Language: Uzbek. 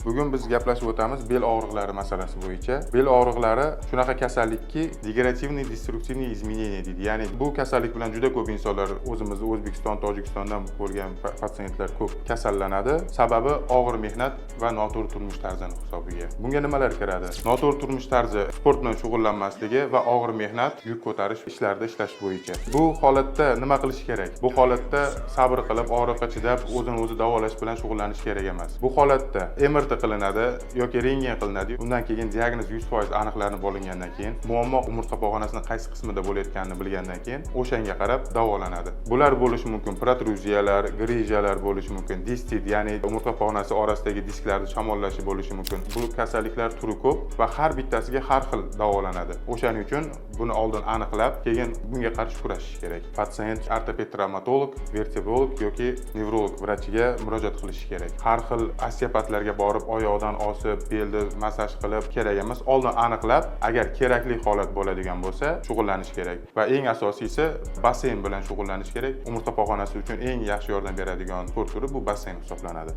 Bugun biz gaplashib o'tamiz bel og'riqlari masalasi bo'yicha. Bel og'riqlari shunaqa kasallikki, degenerativniy destruktivniy izменения deydi. Ya'ni bu kasallik bilan juda ko'p insonlar o'zimizda O'zbekiston, Tojikistondan bo'lgan patsientlar ko'p kasallanadi. Sababi og'ir mehnat va noto'g'ri turmush tarzini hisobiga. Bunga nimalar kiradi? Noto'g'ri turmush tarzi, sport bilan shug'ullanmasligi va og'ir mehnat, yuk ko'tarish ishlarida ishlash bo'yicha. Bu holatda nima qilish kerak? Bu holatda sabr qilib, og'riqqa chidab, o'zini o'zi davolash bilan shug'ullanish kerak emas. Bu holatda MRT qilinadi yoki rentgen qilinadi. Undan keyin diagnoz 100% aniqlanib olingandan keyin, muammo umurtqa pog'onasining qaysi qismida bo'layotganini bilgandan keyin o'shanga qarab davolanadi. Bular bo'lishi mumkin protruziyalar, grizyalar bo'lishi mumkin, distit, ya'ni umurtqa pog'onasi orasidagi disklarning shamollashi bo'lishi mumkin. Bu kasalliklar turi ko'p va har bittasiga har xil davolanadi. O'shaning uchun buni oldin aniqlab, keyin bunga qarshi kurashish kerak. Patsient ortoped travmatolog, vertebrolog yoki nevrolog vrachiga murojaat qilishi kerak. Har xil osteopatlarga borib oyoqdan osib, belni massaj qilib kerak emas. Oldin aniqlab, agar kerakli holat bo'ladigan bo'lsa, shug'ullanish kerak. Va eng asosiysi basseyn bilan shug'ullanish kerak. Umurtqa pog'onasi uchun eng yaxshi yordam beradigan sport turi bu basseyn hisoblanadi.